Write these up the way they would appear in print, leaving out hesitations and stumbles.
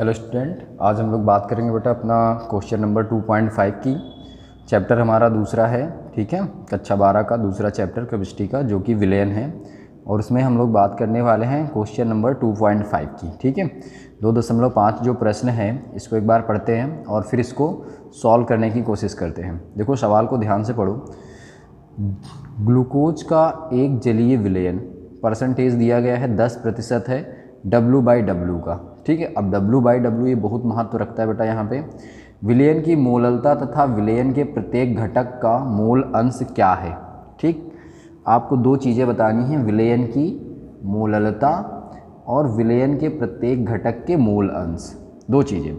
Hello student, आज हम लोग बात करेंगे बेटा अपना क्वेश्चन नंबर 2.5 की। चैप्टर हमारा दूसरा है, ठीक है, कक्षा 12 का दूसरा चैप्टर केमिस्ट्री का, जो कि विलयन है। और उसमें हम लोग बात करने वाले हैं क्वेश्चन नंबर 2.5 की, ठीक है। 2.5 जो प्रश्न है इसको एक बार पढ़ते हैं और फिर इसको सॉल्व करने की कोशिश करते हैं। देखो सवाल को ध्यान से पढ़ो। ग्लूकोज का एक जलीय विलयन परसेंटेज दिया गया है 10% है W/W का, ठीक है। अब W/W ये बहुत महत्व रखता है बेटा यहाँ पे। विलयन की मोललता तथा विलयन के प्रत्येक घटक का मोल अंश क्या है, ठीक। आपको दो चीज़ें बतानी हैं, विलयन की मोललता और विलयन के प्रत्येक घटक के मोल अंश। दो चीज़ें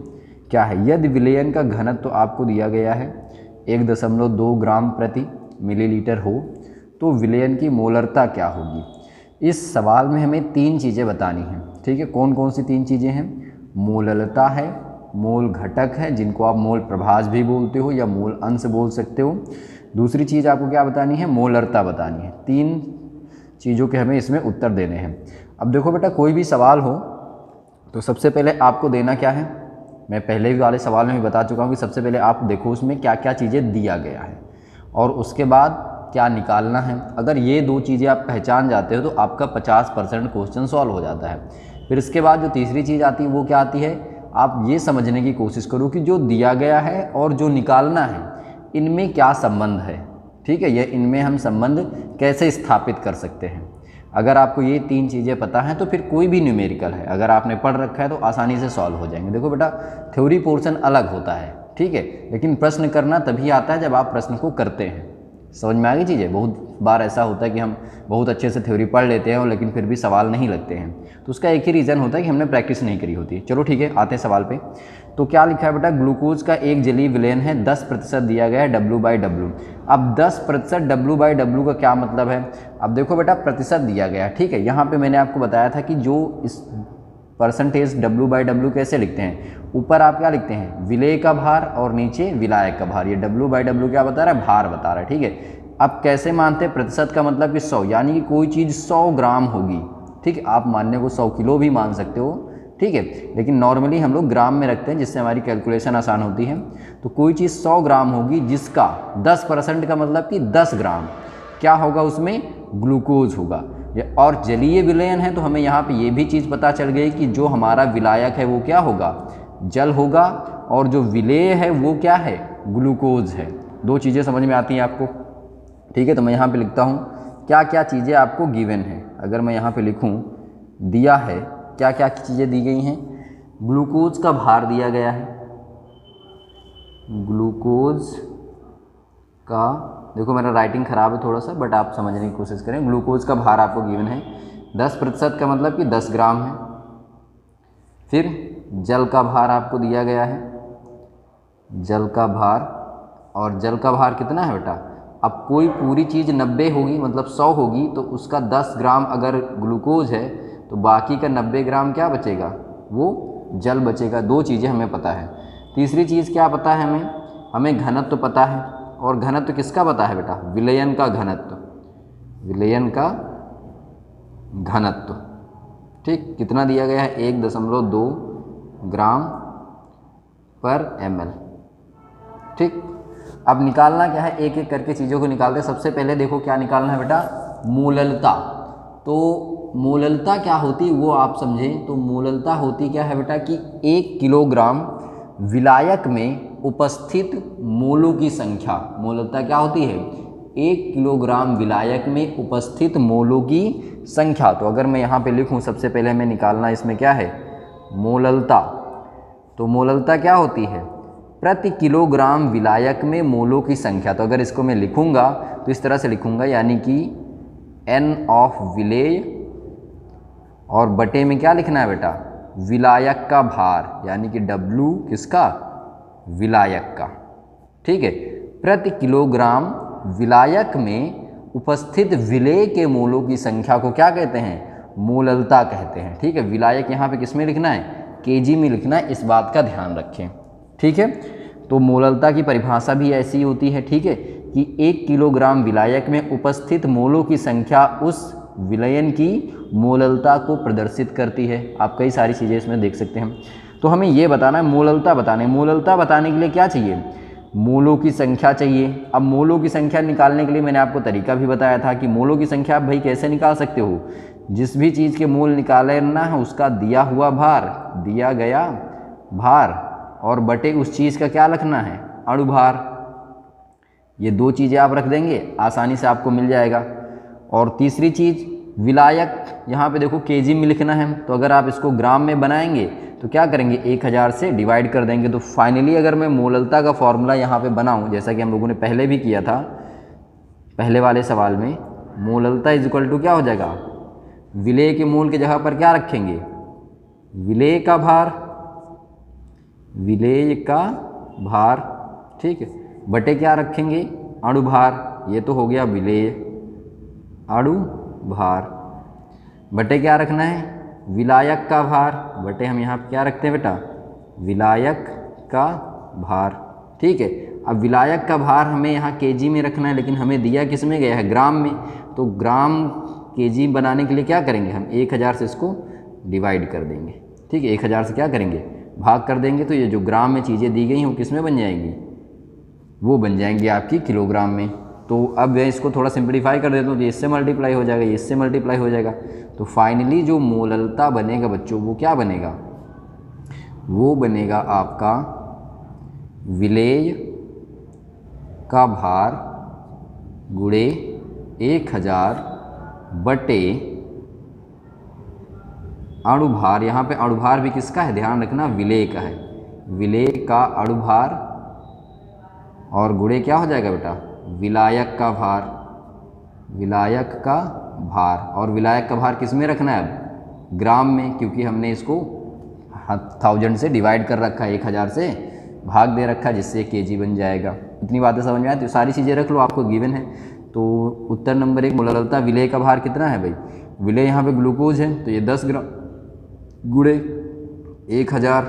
क्या है। यदि विलयन का घनत्व तो आपको दिया गया है 1.2 ग्राम प्रति मिलीलीटर हो तो विलयन की मोलरता क्या होगी। इस सवाल में हमें तीन चीज़ें बतानी हैं, ठीक है। कौन कौन सी तीन चीज़ें हैं? मोललता है, मोल घटक है जिनको आप मोल प्रभाज भी बोलते हो या मोल अंश बोल सकते हो। दूसरी चीज़ आपको क्या बतानी है? मोलरता बतानी है। तीन चीज़ों के हमें इसमें उत्तर देने हैं। अब देखो बेटा, कोई भी सवाल हो तो सबसे पहले आपको देना क्या है। मैं पहले भी वाले सवाल में भी बता चुका हूँ कि सबसे पहले आप देखो उसमें क्या क्या चीज़ें दिया गया है और उसके बाद क्या निकालना है। अगर ये दो चीज़ें आप पहचान जाते हो तो आपका 50% क्वेश्चन सॉल्व हो जाता है। फिर इसके बाद जो तीसरी चीज़ आती है वो क्या आती है, आप ये समझने की कोशिश करो कि जो दिया गया है और जो निकालना है इनमें क्या संबंध है, ठीक है। ये इनमें हम संबंध कैसे स्थापित कर सकते हैं। अगर आपको ये तीन चीज़ें पता हैं तो फिर कोई भी न्यूमेरिकल है अगर आपने पढ़ रखा है तो आसानी से सॉल्व हो जाएंगे। देखो बेटा, थ्योरी पोर्शन अलग होता है, ठीक है, लेकिन प्रश्न करना तभी आता है जब आप प्रश्न को करते हैं। समझ में आ गई चीज़ें। बहुत बार ऐसा होता है कि हम बहुत अच्छे से थ्योरी पढ़ लेते हैं और लेकिन फिर भी सवाल नहीं लगते हैं, तो उसका एक ही रीज़न होता है कि हमने प्रैक्टिस नहीं करी होती। चलो ठीक है, आते हैं सवाल पे। तो क्या लिखा है बेटा, ग्लूकोज का एक जलीय विलयन है 10% दिया गया है W/W। अब 10% W/W का क्या मतलब है? अब देखो बेटा, प्रतिशत दिया गया है, ठीक है। यहाँ पर मैंने आपको बताया था कि जो इस परसेंटेज W/W कैसे लिखते हैं, ऊपर आप क्या लिखते हैं, विलेय का भार और नीचे विलायक का भार। ये W/W क्या बता रहा है? भार बता रहा है, ठीक है। अब कैसे मानते हैं? प्रतिशत का मतलब कि 100, यानी कि कोई चीज़ 100 ग्राम होगी, ठीक है। आप मानने को 100 किलो भी मान सकते हो, ठीक है, लेकिन नॉर्मली हम लोग ग्राम में रखते हैं जिससे हमारी कैलकुलेशन आसान होती है। तो कोई चीज़ 100 ग्राम होगी जिसका 10% का मतलब कि 10 ग्राम क्या होगा, उसमें ग्लूकोज होगा। और जलीय विलयन है तो हमें यहाँ पे ये भी चीज़ पता चल गई कि जो हमारा विलायक है वो क्या होगा, जल होगा, और जो विलेय है वो क्या है, ग्लूकोज है। दो चीज़ें समझ में आती हैं आपको, ठीक है। तो मैं यहाँ पे लिखता हूँ क्या क्या चीज़ें आपको गिवन है। अगर मैं यहाँ पे लिखूँ दिया है, क्या क्या चीज़ें दी गई हैं। ग्लूकोज का भार दिया गया है, ग्लूकोज का, देखो मेरा राइटिंग ख़राब है थोड़ा सा बट आप समझने की कोशिश करें। ग्लूकोज का भार आपको गिवन है 10% का मतलब कि 10 ग्राम है। फिर जल का भार आपको दिया गया है, जल का भार, और जल का भार कितना है बेटा। अब कोई पूरी चीज़ 90 होगी मतलब 100 होगी तो उसका 10 ग्राम अगर ग्लूकोज है तो बाकी का 90 ग्राम क्या बचेगा, वो जल बचेगा। दो चीज़ें हमें पता है। तीसरी चीज़ क्या पता है हमें घनत्व पता है। और घनत्व किसका पता है बेटा, विलयन का घनत्व, विलयन का घनत्व, ठीक। कितना दिया गया है, 1.2 ग्राम पर ml, ठीक। अब निकालना क्या है, एक एक करके चीज़ों को निकालते हैं। सबसे पहले देखो क्या निकालना है बेटा, मोललता। तो मोललता क्या होती है वो आप समझें। तो मोललता होती क्या है बेटा कि 1 किलोग्राम विलायक में उपस्थित मोलों की संख्या। मोललता क्या होती है, 1 किलोग्राम विलायक में उपस्थित मोलों की संख्या। तो अगर मैं यहाँ पे लिखूँ, सबसे पहले हमें निकालना इसमें क्या है, मोललता। तो मोललता क्या होती है, प्रति किलोग्राम विलायक में मोलों की संख्या। तो अगर इसको मैं लिखूँगा तो इस तरह से लिखूँगा, यानी कि N ऑफ विलेय और बटे में क्या लिखना है बेटा, विलायक का भार, यानी कि W किसका, विलायक का, ठीक है। प्रति किलोग्राम विलायक में उपस्थित विलेय के मोलों की संख्या को क्या कहते हैं, मोललता कहते हैं, ठीक है। विलायक यहाँ पे किस में लिखना है, केजी में लिखना है, इस बात का ध्यान रखें, ठीक है। तो मोललता की परिभाषा भी ऐसी होती है, ठीक है, कि 1 किलोग्राम विलायक में उपस्थित मोलों की संख्या उस विलयन की मोललता को प्रदर्शित करती है। आप कई सारी चीज़ें इसमें देख सकते हैं। तो हमें ये बताना है, मोललता बताना है। मोललता बताने के लिए क्या चाहिए, मोलों की संख्या चाहिए। अब मोलों की संख्या निकालने के लिए मैंने आपको तरीका भी बताया था कि मोलों की संख्या आप भाई कैसे निकाल सकते हो, जिस भी चीज़ के मोल निकालना है उसका दिया हुआ भार, दिया गया भार और बटे उस चीज़ का क्या लिखना है, अणुभार। ये दो चीज़ें आप रख देंगे, आसानी से आपको मिल जाएगा। और तीसरी चीज़ विलायक, यहाँ पे देखो केजी में लिखना है, तो अगर आप इसको ग्राम में बनाएंगे तो क्या करेंगे, 1000 से डिवाइड कर देंगे। तो फाइनली अगर मैं मोललता का फॉर्मूला यहाँ पे बनाऊँ, जैसा कि हम लोगों ने पहले भी किया था पहले वाले सवाल में, मोललता इज इक्वल टू क्या हो जाएगा, विलेय के मोल की जगह पर क्या रखेंगे, विलेय का भार, विलेय का भार, ठीक है, बटे क्या रखेंगे, अणुभार। ये तो हो गया विलेय, अणुभार, बटे क्या रखना है, विलायक का भार, बटे हम यहाँ क्या रखते हैं बेटा, विलायक का भार। ठीक है, अब विलायक का भार हमें यहाँ केजी में रखना है, लेकिन हमें दिया किस में गया है, ग्राम में। तो ग्राम केजी बनाने के लिए क्या करेंगे, हम 1000 से इसको डिवाइड कर देंगे। ठीक है, 1000 से क्या करेंगे, भाग कर देंगे। तो ये जो ग्राम में चीज़ें दी गई हैं वो किस में बन जाएंगी, वो बन जाएंगी आपकी किलोग्राम में। तो अब मैं इसको थोड़ा सिंप्लीफाई कर देता हूँ, तो इससे मल्टीप्लाई हो जाएगा, इससे मल्टीप्लाई हो जाएगा। तो फाइनली जो मोललता बनेगा बच्चों, वो क्या बनेगा, वो बनेगा आपका विलेय का भार गुणे 1000 बटे अणुभार। यहाँ पे अणुभार भी किसका है, ध्यान रखना, विलेय का है, विलेय का अणुभार और गुणे क्या हो जाएगा बेटा, विलायक का भार, विलायक का भार। और विलायक का भार किस में रखना है, अब ग्राम में, क्योंकि हमने इसको 1000 से डिवाइड कर रखा है, 1000 से भाग दे रखा है, जिससे केजी बन जाएगा। इतनी बातें समझ में आती, तो सारी चीज़ें रख लो, आपको गिवन है। तो उत्तर नंबर 1 मोललता विलेय का भार कितना है भाई, विलेय यहाँ पे ग्लूकोज है, तो ये 10 ग्राम गुणे 1000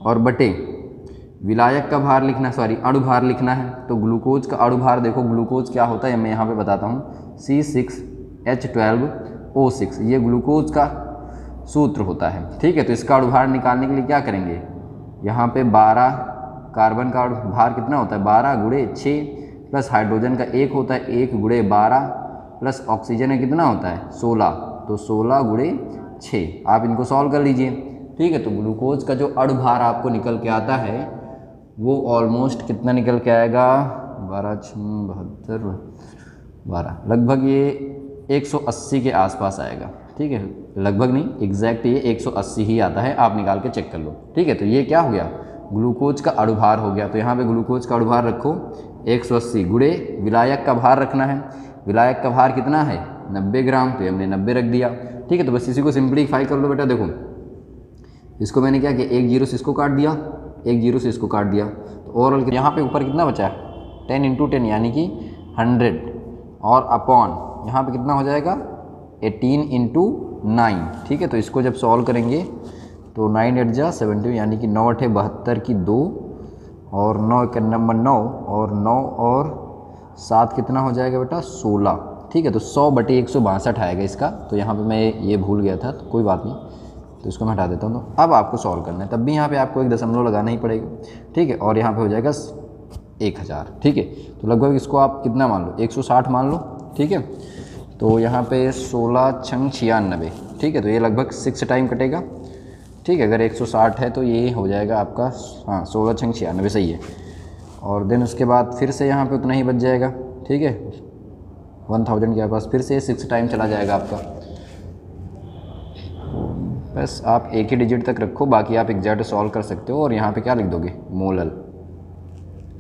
और बटे विलायक का भार लिखना, सॉरी अणुभार लिखना है। तो ग्लूकोज का अणुभार देखो, ग्लूकोज क्या होता है मैं यहाँ पे बताता हूँ, C6H12O6, ये ग्लूकोज का सूत्र होता है। ठीक है, तो इसका अणुभार निकालने के लिए क्या करेंगे, यहाँ पे 12 कार्बन का भार कितना होता है, 12 गुणे 6 प्लस हाइड्रोजन का 1 होता है, 1 गुणे 12 प्लस ऑक्सीजन का कितना होता है 16, तो 16 गुणे 6। आप इनको सॉल्व कर लीजिए। ठीक है, तो ग्लूकोज का जो अणुभार आपको निकल के आता है वो ऑलमोस्ट कितना निकल के आएगा, 12 72 12, लगभग ये 180 के आसपास आएगा। ठीक है, लगभग नहीं, एग्जैक्ट ये 180 ही आता है, आप निकाल के चेक कर लो। ठीक है, तो ये क्या हो गया, ग्लूकोज का अणुभार हो गया। तो यहाँ पे ग्लूकोज का अणुभार रखो 180 गुणे विलायक का भार रखना है, विलायक का भार कितना है 90 ग्राम, तो हमने 90 रख दिया। ठीक है, तो बस इसी को सिंप्लीफाई कर लो बेटा। देखो इसको मैंने क्या किया, 1 0 से इसको काट दिया, 1 0 से इसको काट दिया, तो ओवरऑल यहाँ पे ऊपर कितना बचा है 10 × 10 यानी कि 100 और अपॉन यहाँ पे कितना हो जाएगा 18 × 9। ठीक है, तो इसको जब सॉल्व करेंगे तो 9 8 जा 70 यानी कि 9 8 72 की 2 और 9 का नंबर 9 और 9 और 7 कितना हो जाएगा बेटा 16। ठीक है, तो 100/162 आएगा इसका। तो यहाँ पे मैं ये भूल गया था, तो कोई बात नहीं, तो इसको मैं हटा देता हूँ। तो अब आपको सॉल्व करना है, तब भी यहाँ पे आपको एक दशमलव लगाना ही पड़ेगा। ठीक है, और यहाँ पे हो जाएगा 1000। ठीक है, तो लगभग इसको आप कितना मान लो 160 मान लो। ठीक है, तो यहाँ पे 16 × 96। ठीक है, तो ये लगभग 6 टाइम कटेगा। ठीक है, अगर 160 है तो ये हो जाएगा आपका, हाँ 16 × 96 सही है। और देन उसके बाद फिर से यहाँ पे उतना ही बच जाएगा। ठीक है, 1000 के पास फिर से 6 टाइम चला जाएगा आपका। बस आप एक ही डिजिट तक रखो, बाकी आप एग्जैक्ट सॉल्व कर सकते हो। और यहाँ पे क्या लिख दोगे मोलल।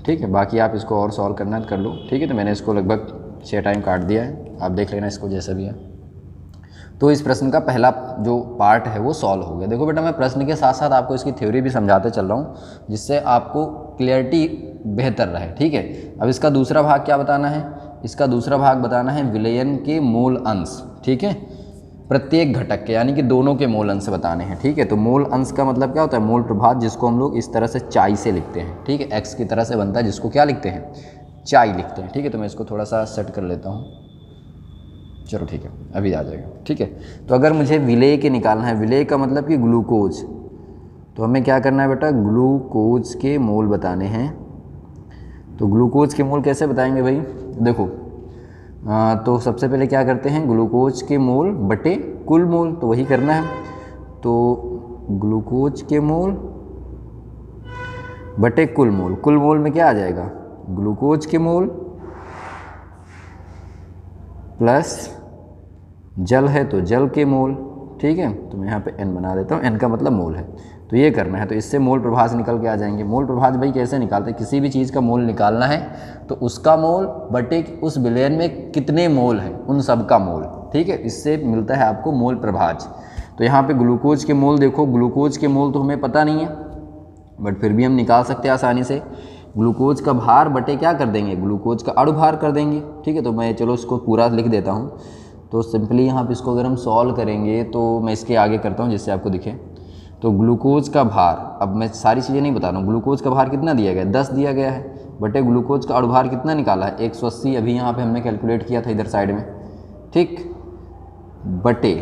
ठीक है, बाकी आप इसको और सॉल्व करना है तो कर लो। ठीक है, तो मैंने इसको लगभग 6 टाइम काट दिया है, आप देख लेना इसको जैसा भी है। तो इस प्रश्न का पहला जो पार्ट है वो सॉल्व हो गया। देखो बेटा, मैं प्रश्न के साथ साथ आपको इसकी थ्योरी भी समझाते चल रहा हूँ, जिससे आपको क्लियरिटी बेहतर रहे। ठीक है, अब इसका दूसरा भाग क्या बताना है, इसका दूसरा भाग बताना है विलयन के मोल अंश। ठीक है, प्रत्येक घटक के, यानी कि दोनों के मोल अंश बताने हैं। ठीक है, तो मोल अंश का मतलब क्या होता है, मोल प्रभाव, जिसको हम लोग इस तरह से चाई से लिखते हैं। ठीक है, एक्स की तरह से बनता है, जिसको क्या लिखते हैं, चाई लिखते हैं। ठीक है, तो मैं इसको थोड़ा सा सेट कर लेता हूँ। चलो ठीक है, अभी आ जाएगा। ठीक है, तो अगर मुझे विलेय के निकालना है, विलेय का मतलब कि ग्लूकोज, तो हमें क्या करना है बेटा, ग्लूकोज के मोल बताने हैं। तो ग्लूकोज के मोल कैसे बताएंगे भाई, देखो तो सबसे पहले क्या करते हैं, ग्लूकोज के मोल बटे कुल मोल, तो वही करना है। तो ग्लूकोज के मोल बटे कुल मोल, कुल मोल में क्या आ जाएगा, ग्लूकोज के मोल प्लस जल है तो जल के मोल, ठीक है। तो मैं यहाँ पे n बना देता हूँ, n का मतलब मोल है। तो ये करना है, तो इससे मोल प्रभाज निकल के आ जाएंगे। मोल प्रभाज भाई कैसे निकालते हैं, किसी भी चीज़ का मोल निकालना है तो उसका मोल बटे उस विलयन में कितने मोल हैं उन सब का मोल, ठीक है, इससे मिलता है आपको मोल प्रभाज। तो यहाँ पे ग्लूकोज के मोल देखो, ग्लूकोज के मोल तो हमें पता नहीं है बट फिर भी हम निकाल सकते हैं आसानी से। ग्लूकोज का भार बटे क्या कर देंगे, ग्लूकोज का अणुभार कर देंगे, ठीक है। तो मैं चलो इसको पूरा लिख देता हूँ। तो सिंपली यहाँ पे इसको अगर हम सॉल्व करेंगे तो मैं इसके आगे करता हूँ जिससे आपको दिखे। तो ग्लूकोज का भार, अब मैं सारी चीज़ें नहीं बता रहा हूँ, ग्लूकोज का भार कितना दिया गया है, 10 दिया गया है, बटे ग्लूकोज का अणुभार कितना निकाला है, 180 अभी यहाँ पे हमने कैलकुलेट किया था इधर साइड में, ठीक, बटे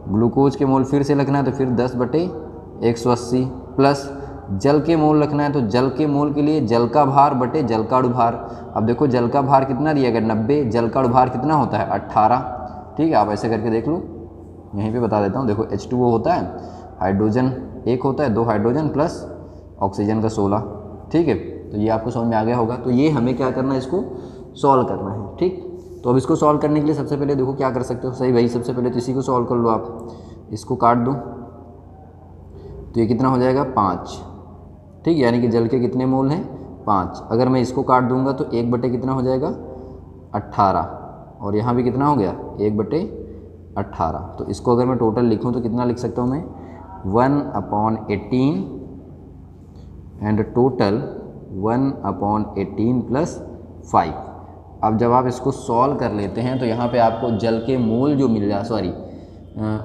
ग्लूकोज के मोल फिर से लिखना है तो फिर 10 बटे 180 प्लस जल के मोल रखना है तो जल के मोल के लिए जल का भार बटे जल का अणुभार। अब देखो जल का भार कितना दिया गया 90, जल का अणुभार कितना होता है 18, ठीक है। आप ऐसे करके देख लो, यहीं पे बता देता हूँ। देखो H2O होता है, हाइड्रोजन 1 होता है, 2 हाइड्रोजन प्लस ऑक्सीजन का 16, ठीक है। तो ये आपको समझ में आ गया होगा। तो ये हमें क्या करना है, इसको सॉल्व करना है, ठीक। तो अब इसको सॉल्व करने के लिए सबसे पहले देखो क्या कर सकते हो, सही भाई, सबसे पहले तो इसी को सॉल्व कर लो आप, इसको काट दो तो ये कितना हो जाएगा 5, ठीक, यानी कि जल के कितने मोल हैं 5। अगर मैं इसको काट दूंगा तो 1 बटे कितना हो जाएगा 18, और यहाँ भी कितना हो गया 1 बटे 18। तो इसको अगर मैं टोटल लिखूँ तो कितना लिख सकता हूँ मैं, 1/18 एंड टोटल 1/18 प्लस 5। अब जब आप इसको सॉल्व कर लेते हैं तो यहाँ पे आपको जल के मोल जो मिल जा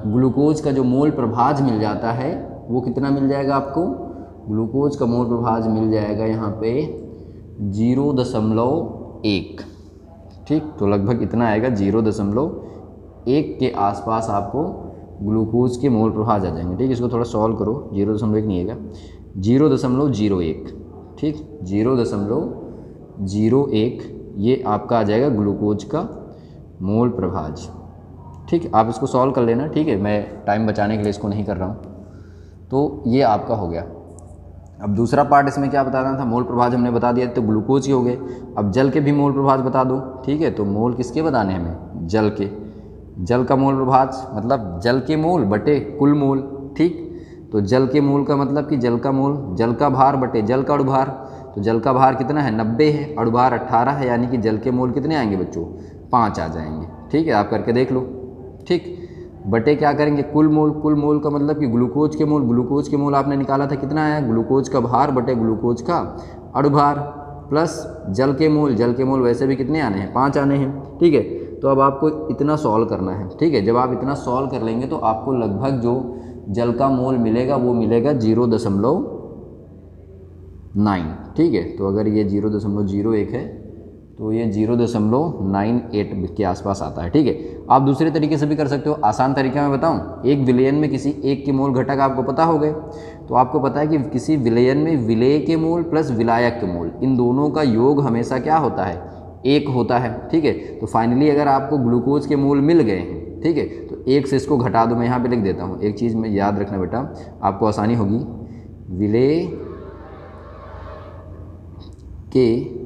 ग्लूकोज का जो मोल प्रभाज मिल जाता है वो कितना मिल जाएगा आपको, ग्लूकोज का मोल प्रभाज मिल जाएगा यहाँ पे 0.1, ठीक। तो लगभग इतना आएगा, 0.1 के आसपास आपको ग्लूकोज के मोल प्रभाज आ जाएंगे, ठीक। इसको थोड़ा सॉल्व करो, 0.1 नहीं आएगा, 0.01, ठीक, 0.01 ये आपका आ जाएगा ग्लूकोज का मोल प्रभाज, ठीक। आप इसको सॉल्व कर लेना, ठीक है, मैं टाइम बचाने के लिए इसको नहीं कर रहा हूँ। तो ये आपका हो गया। अब दूसरा पार्ट इसमें क्या बताना था, मोल प्रभाज हमने बता दिया, तो ग्लूकोज के हो गए। अब जल के भी मोल प्रभाज बता दो, ठीक है। तो मोल किसके बताने हमें, जल के, जल का मोल प्रभाज मतलब जल के मोल बटे कुल मोल, ठीक। तो जल के मोल का मतलब कि जल का मोल, जल का भार बटे जल का अणुभार। तो जल का भार कितना है 90 है, अणुभार 18 है, यानी कि जल के मोल कितने आएंगे बच्चों 5 आ जाएंगे, ठीक है। आप करके देख लो, ठीक। बटे क्या करेंगे कुल मोल, कुल मोल का मतलब कि ग्लूकोज के मोल, ग्लूकोज के मोल आपने निकाला था कितना आया, ग्लूकोज का भार बटे ग्लूकोज का अणुभार प्लस जल के मोल, जल के मोल वैसे भी कितने आने हैं 5 आने हैं, ठीक है। तो अब आपको इतना सॉल्व करना है, ठीक है। जब आप इतना सॉल्व कर लेंगे तो आपको लगभग जो जल का मोल मिलेगा वो मिलेगा 0.9, ठीक है। तो अगर ये 0.01 है तो ये 0.98 के आसपास आता है, ठीक है। आप दूसरे तरीके से भी कर सकते हो, आसान तरीका मैं बताऊं, एक विलयन में किसी एक के मोल घटक आपको पता हो गए, तो आपको पता है कि किसी विलयन में विलेय के मोल प्लस विलायक के मोल, इन दोनों का योग हमेशा क्या होता है 1 होता है, ठीक है। तो फाइनली अगर आपको ग्लूकोज के मोल मिल गए हैं, ठीक है, तो 1 से इसको घटा दो। मैं यहाँ पे लिख देता हूँ, एक चीज़ में याद रखना बेटा, आपको आसानी होगी, विलेय के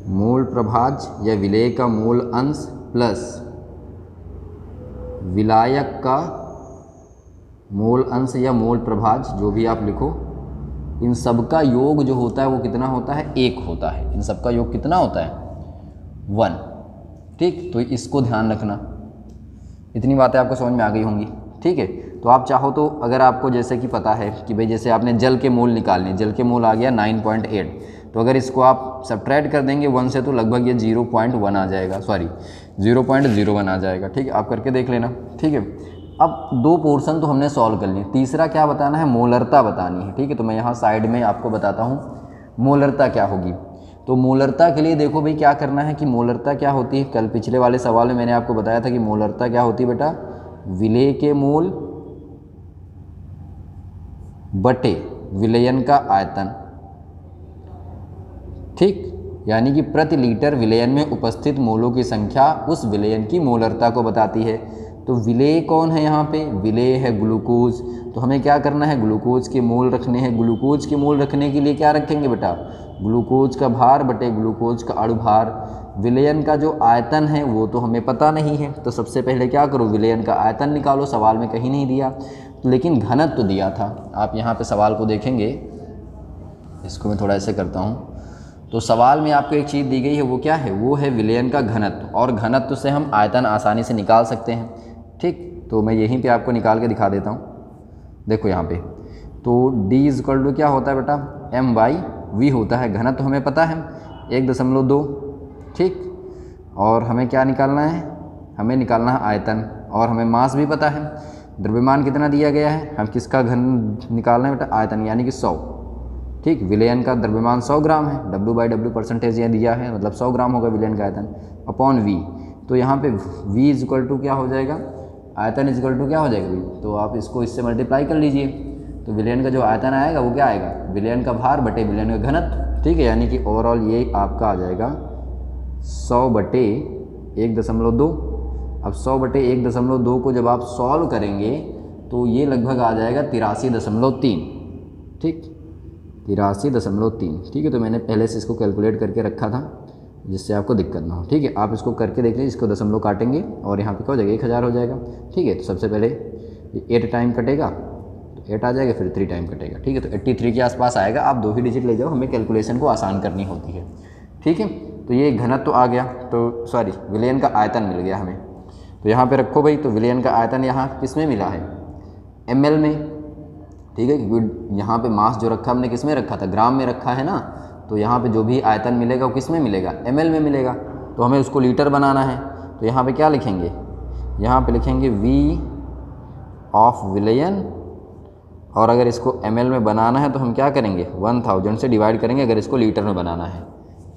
मोल प्रभाज या विलेय का मोल अंश प्लस विलायक का मोल अंश या मोल प्रभाज, जो भी आप लिखो, इन सब का योग जो होता है वो कितना होता है 1 होता है। इन सब का योग कितना होता है 1, ठीक। तो इसको ध्यान रखना, इतनी बातें आपको समझ में आ गई होंगी, ठीक है। तो आप चाहो तो अगर आपको जैसे कि पता है कि भाई जैसे आपने जल के मोल निकालने, जल के मोल आ गया 9.8, तो अगर इसको आप सब्ट्रैक्ट कर देंगे 1 से तो लगभग ये 0.1 आ जाएगा, 0.01 आ जाएगा, ठीक है। आप करके देख लेना, ठीक है। अब 2 पोर्शन तो हमने सॉल्व कर लिए, तीसरा क्या बताना है, मोलरता बतानी है, ठीक है। तो मैं यहाँ साइड में आपको बताता हूँ मोलरता क्या होगी। तो मोलरता के लिए देखो भाई क्या करना है कि मोलरता क्या होती है, कल पिछले वाले सवाल में मैंने आपको बताया था कि मोलरता क्या होती है बेटा, विलेय के मोल बटे विलयन का आयतन, ठीक, यानी कि प्रति लीटर विलयन में उपस्थित मोलों की संख्या उस विलयन की मोलरता को बताती है। तो विलेय कौन है यहाँ पे? विलेय है ग्लूकोज। तो हमें क्या करना है? ग्लूकोज के मोल रखने हैं। ग्लूकोज के मोल रखने के लिए क्या रखेंगे बेटा? ग्लूकोज का भार बटे ग्लूकोज का अणु भार। विलयन का जो आयतन है वो तो हमें पता नहीं है, तो सबसे पहले क्या करो? विलयन का आयतन निकालो। सवाल में कहीं नहीं दिया, लेकिन घनत्व तो दिया था। आप यहाँ पे सवाल को देखेंगे, इसको मैं थोड़ा ऐसे करता हूँ। तो सवाल में आपको एक चीज़ दी गई है, वो क्या है? वो है विलयन का घनत्व, और घनत्व से हम आयतन आसानी से निकाल सकते हैं, ठीक। तो मैं यहीं पे आपको निकाल के दिखा देता हूँ। देखो यहाँ पे, तो D इक्वल टू क्या होता है बेटा? M/V होता है। घनत्व हमें पता है 1.2, ठीक। और हमें क्या निकालना है? हमें निकालना है आयतन, और हमें मास भी पता है। द्रव्यमान कितना दिया गया है? हम किसका घन निकालना है बेटा? आयतन, यानी कि 100, ठीक। विलयन का द्रव्यमान 100 ग्राम है। W/W परसेंटेज यह दिया है, मतलब 100 ग्राम होगा विलयन का आयतन, अपॉन V। तो यहाँ पे V इक्वल टू क्या हो जाएगा? आयतन इक्वल टू क्या हो जाएगा V? तो आप इसको इससे मल्टीप्लाई कर लीजिए। तो विलयन का जो आयतन आएगा वो क्या आएगा? विलयन का भार बटे विलयन का घनत्व, ठीक है। यानी कि ओवरऑल ये आपका आ जाएगा 100/1.2। अब 100/1.2 को जब आप सॉल्व करेंगे तो ये लगभग आ जाएगा 83.3, ठीक, 83.3, ठीक है। तो मैंने पहले से इसको कैलकुलेट करके रखा था जिससे आपको दिक्कत ना हो, ठीक है। आप इसको करके देख लीजिए, इसको दशमलव काटेंगे और यहाँ पे क्या हो जाएगा? 1000 हो जाएगा, ठीक है। तो सबसे पहले 8 टाइम कटेगा, तो 8 आ जाएगा, फिर 3 टाइम कटेगा, ठीक है। तो 83 के आसपास आएगा। आप 2 ही डिजिट ले जाओ, हमें कैलकुलेशन को आसान करनी होती है, ठीक है। तो ये घनत्व तो आ गया, तो सॉरी विलयन का आयतन मिल गया हमें। तो यहाँ पे रखो भाई। तो विलयन का आयतन यहाँ किस में मिला है? ml में, ठीक है, क्योंकि यहाँ पे मास जो रखा हमने किस में रखा था? ग्राम में रखा है ना। तो यहाँ पे जो भी आयतन मिलेगा वो किस में मिलेगा? ml में मिलेगा। तो हमें उसको लीटर बनाना है, तो यहाँ पे क्या लिखेंगे? यहाँ पे लिखेंगे V ऑफ विलयन, और अगर इसको ml में बनाना है तो हम क्या करेंगे? 1000 से डिवाइड करेंगे अगर इसको लीटर में बनाना है,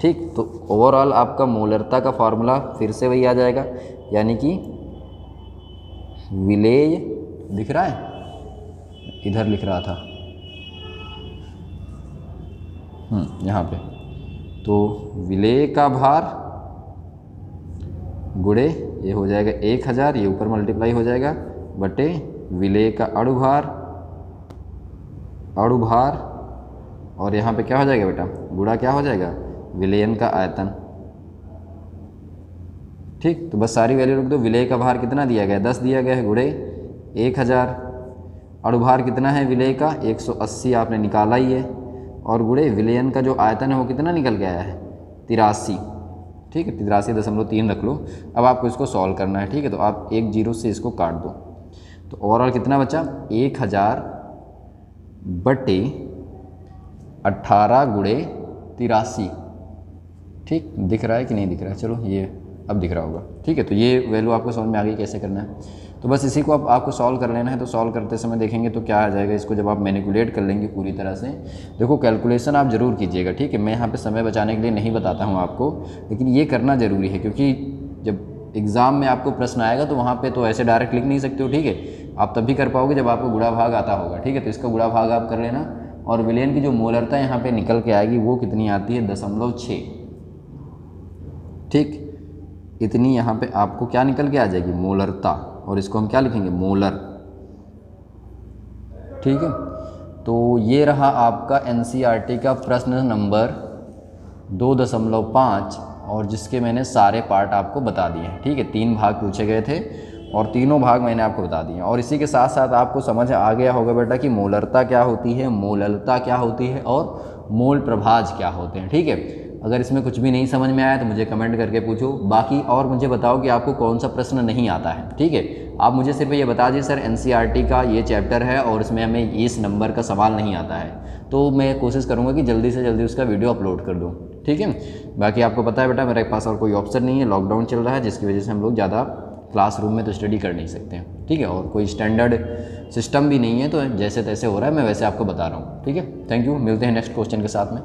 ठीक। तो ओवरऑल आपका मोलरता का फार्मूला फिर से वही आ जाएगा, यानी कि विलेय, दिख रहा है? इधर लिख रहा था, यहाँ पे। तो विलेय का भार गुणे ये हो जाएगा 1000, ये ऊपर मल्टीप्लाई हो जाएगा, बटे विलेय का अणु भार, और यहाँ पे क्या हो जाएगा बेटा? गुणा क्या हो जाएगा? विलयन का आयतन, ठीक। तो बस सारी वैल्यू रख दो। विलेय का भार कितना दिया गया? 10 दिया गया है, गुणे 1000। अणु भार कितना है विलेय का? 180 आपने निकाला ही है, और गुणे विलयन का जो आयतन है वो कितना निकल के आया है? 83, ठीक है। 83.3 रख लो। अब आपको इसको सॉल्व करना है, ठीक है। तो आप 1 0 से इसको काट दो, तो ओवरऑल कितना बचा? 1000/18 गुणे 83, ठीक। दिख रहा है कि नहीं दिख रहा है? चलो ये अब दिख रहा होगा, ठीक है। तो ये वैल्यू आपको समझ में आ गई कैसे करना है। तो बस इसी को अब आपको सॉल्व कर लेना है। तो सॉल्व करते समय देखेंगे तो क्या आ जाएगा? इसको जब आप मैनिपुलेट कर लेंगे पूरी तरह से, देखो कैलकुलेशन आप ज़रूर कीजिएगा, ठीक है। मैं यहाँ पे समय बचाने के लिए नहीं बताता हूँ आपको, लेकिन ये करना ज़रूरी है, क्योंकि जब एग्ज़ाम में आपको प्रश्न आएगा तो वहाँ पर तो ऐसे डायरेक्ट लिख नहीं सकते हो, ठीक है। आप तभी कर पाओगे जब आपको गुणा भाग आता होगा, ठीक है। तो इसका गुणा भाग आप कर लेना, और विलयन की जो मोलरता यहाँ पर निकल के आएगी वो कितनी आती है? 0.6, ठीक। इतनी यहाँ पे आपको क्या निकल के आ जाएगी? मोलरता, और इसको हम क्या लिखेंगे? मोलर, ठीक है। तो ये रहा आपका NCERT का प्रश्न नंबर 2.5, और जिसके मैंने सारे पार्ट आपको बता दिए हैं, ठीक है। 3 भाग पूछे गए थे और तीनों भाग मैंने आपको बता दिए। और इसी के साथ साथ आपको समझ आ गया होगा बेटा कि मोलरता क्या होती है, मोललता क्या होती है, और मोल प्रभाज क्या होते हैं, ठीक है। अगर इसमें कुछ भी नहीं समझ में आया तो मुझे कमेंट करके पूछो। बाकी और मुझे बताओ कि आपको कौन सा प्रश्न नहीं आता है, ठीक है। आप मुझे सिर्फ ये बता दीजिए सर NCERT का ये चैप्टर है और इसमें हमें इस नंबर का सवाल नहीं आता है, तो मैं कोशिश करूँगा कि जल्दी से जल्दी उसका वीडियो अपलोड कर दूँ, ठीक है। बाकी आपको पता है बेटा मेरे पास और कोई ऑप्शन नहीं है, लॉकडाउन चल रहा है जिसकी वजह से हम लोग ज़्यादा क्लासरूम में तो स्टडी कर नहीं सकते हैं, ठीक है। और कोई स्टैंडर्ड सिस्टम भी नहीं है, तो जैसे तैसे हो रहा है, मैं वैसे आपको बता रहा हूँ, ठीक है। थैंक यू, मिलते हैं नेक्स्ट क्वेश्चन के साथ में।